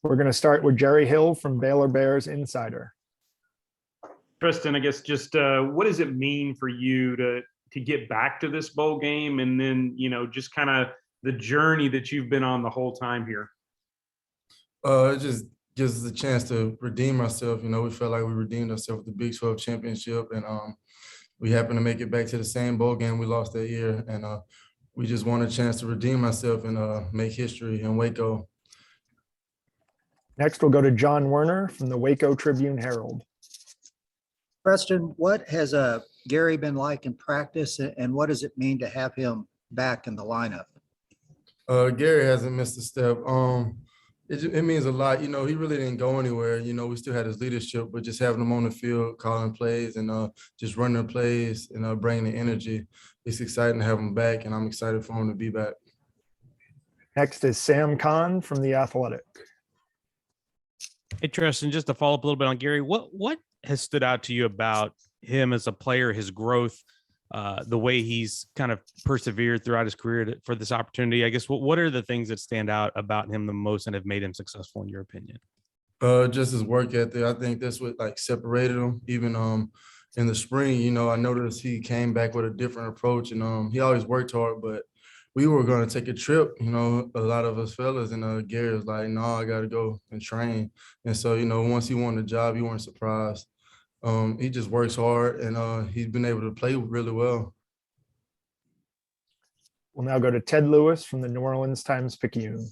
We're going to start with Jerry Hill from Baylor Bears Insider. Trestan, I guess just what does it mean for you to get back to this bowl game, and then just kind of the journey that you've been on the whole time here? It just gives us a chance to redeem ourselves. We felt like we redeemed ourselves with the Big 12 championship, and we happened to make it back to the same bowl game we lost that year, and we just want a chance to redeem ourselves and make history in Waco. Next, we'll go to John Werner from the Waco Tribune-Herald. Preston, what has Gary been like in practice, and what does it mean to have him back in the lineup? Gary hasn't missed a step. It means a lot. He really didn't go anywhere. We still had his leadership, but just having him on the field, calling plays, and just running plays and bringing the energy. It's exciting to have him back, and I'm excited for him to be back. Next is Sam Kahn from The Athletic. Hey, Trestan, just to follow up a little bit on Gary, what has stood out to you about him as a player, his growth, the way he's kind of persevered throughout his career for this opportunity? I guess what are the things that stand out about him the most and have made him successful in your opinion? Just his work ethic. I think that's what separated him. Even in the spring, I noticed he came back with a different approach, and he always worked hard. But we were going to take a trip, a lot of us fellas, and Gary was like, "No, I got to go and train." And so, once he won the job, he weren't surprised. He just works hard, and he's been able to play really well. We'll now go to Ted Lewis from the New Orleans Times-Picayune.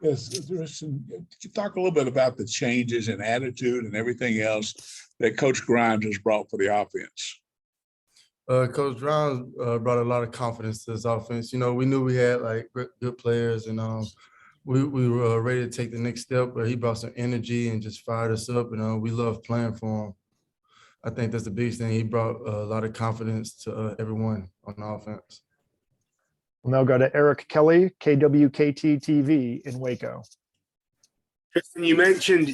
Yes, could you talk a little bit about the changes in attitude and everything else that Coach Grimes has brought for the offense? Coach Grimes brought a lot of confidence to this offense. We knew we had good players, and we were ready to take the next step, but he brought some energy and just fired us up, and we love playing for him. I think that's the biggest thing. He brought a lot of confidence to everyone on the offense. We'll now go to Eric Kelly, KWKT-TV in Waco. Tristan, you mentioned,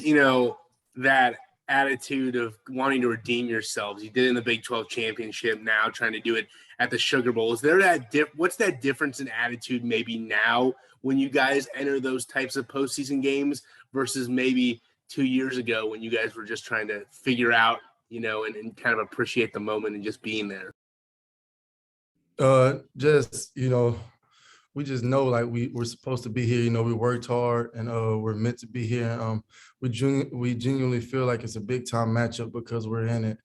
that attitude of wanting to redeem yourselves. You did it in the Big 12 championship, now trying to do it at the Sugar Bowl. Is there what's that difference in attitude maybe now when you guys enter those types of postseason games versus maybe 2 years ago when you guys were just trying to figure out, and kind of appreciate the moment and just being there? We just know we're supposed to be here. We worked hard, and we're meant to be here. We genuinely feel like it's a big time matchup because we're in it.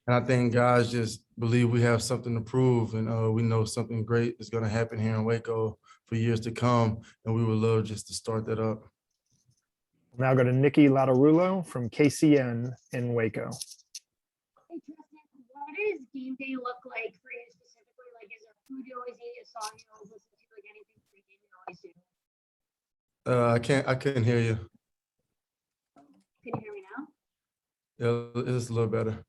And I think guys just believe we have something to prove, and we know something great is going to happen here in Waco for years to come. And we would love just to start that up. We'll now go to Nikki Latarullo from KCN in Waco. Hey, Tristan, what does game day look like for you specifically? Is there food you always eat, a song you always listen to, anything pre-game you always do? I couldn't hear you. Can you hear me now? Yeah, it's a little better.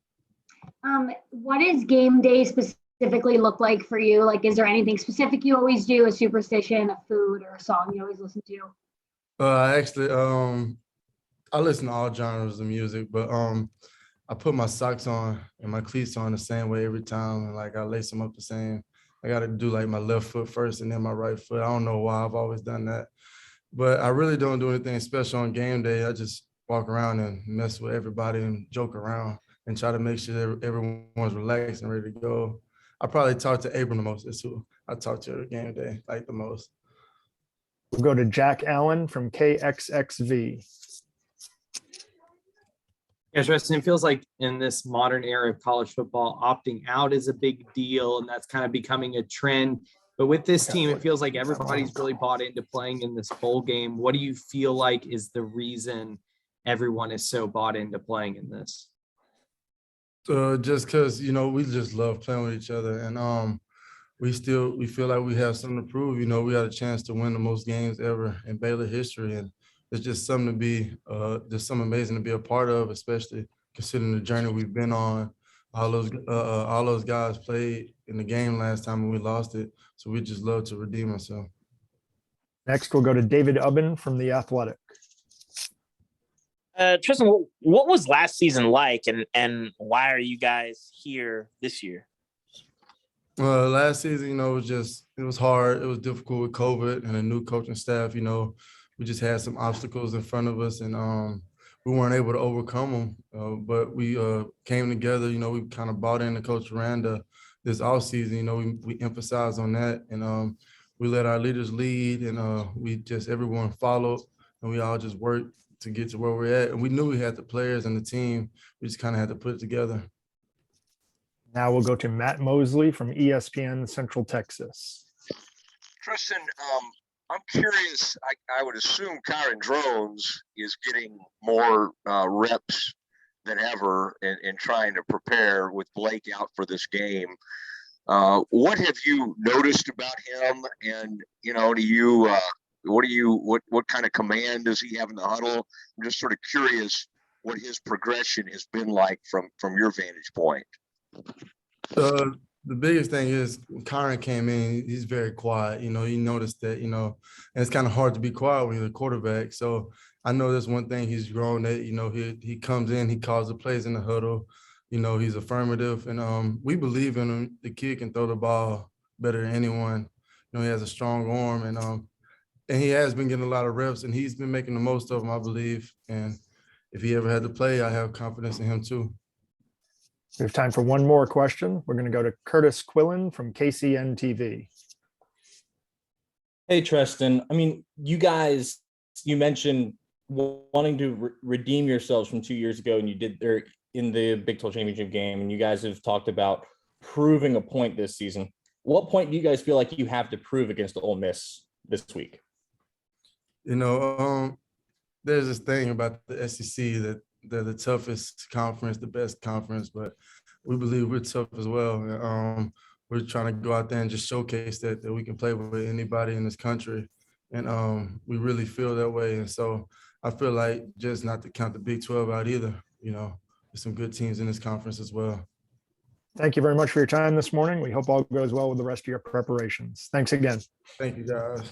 What does game day specifically look like for you? Is there anything specific you always do, a superstition, a food, or a song you always listen to? I listen to all genres of music, but I put my socks on and my cleats on the same way every time, and I lace them up the same. I got to do my left foot first and then my right foot. I don't know why I've always done that, but I really don't do anything special on game day. I just walk around and mess with everybody and joke around and try to make sure that everyone's relaxed and ready to go. I probably talk to Abram the most. That's who I talk to at game day the most. We'll go to Jack Allen from KXXV. Yes, Tristan, it feels like in this modern era of college football, opting out is a big deal, and that's kind of becoming a trend. But with this team, it feels like everybody's really bought into playing in this bowl game. What do you feel like is the reason everyone is so bought into playing in this? Just because, we just love playing with each other, and we feel like we have something to prove. We had a chance to win the most games ever in Baylor history, and it's just something to be, just something amazing to be a part of, especially considering the journey we've been on. All those guys played in the game last time and we lost it, so we just love to redeem ourselves. Next, we'll go to David Ubben from The Athletic. Tristan, what was last season like, and why are you guys here this year? Well, last season, it was hard. It was difficult with COVID and a new coaching staff. we just had some obstacles in front of us, and we weren't able to overcome them. But we came together. You know, we kind of bought into Coach Aranda this offseason. You know, we emphasized on that, and we let our leaders lead, and everyone followed, and we all just worked to get to where we're at. And we knew we had the players and the team. We just kind of had to put it together. Now we'll go to Matt Mosley from ESPN Central Texas. Trestan, I'm curious. I would assume Kyron Drones is getting more reps than ever in trying to prepare with Blake out for this game. What have you noticed about him? And what kind of command does he have in the huddle? I'm just sort of curious what his progression has been like from your vantage point. The biggest thing is when Kyron came in, he's very quiet. You know, you noticed that, and it's kind of hard to be quiet when you're the quarterback. So I know that's one thing he's grown at. You know, he comes in, he calls the plays in the huddle. You know, he's affirmative, and we believe in him. The kid can throw the ball better than anyone. You know, he has a strong arm, and he has been getting a lot of reps, and he's been making the most of them, I believe. And if he ever had to play, I have confidence in him too. We have time for one more question. We're going to go to Curtis Quillen from KCN TV. Hey, Trestan. I mean, you guys, you mentioned wanting to redeem yourselves from 2 years ago, and you did there in the Big 12 championship game, and you guys have talked about proving a point this season. What point do you guys feel like you have to prove against Ole Miss this week? You know, there's this thing about the SEC that they're the toughest conference, the best conference, but we believe we're tough as well. We're trying to go out there and just showcase that we can play with anybody in this country. And we really feel that way. And so I feel like just not to count the Big 12 out either. You know, there's some good teams in this conference as well. Thank you very much for your time this morning. We hope all goes well with the rest of your preparations. Thanks again. Thank you, guys.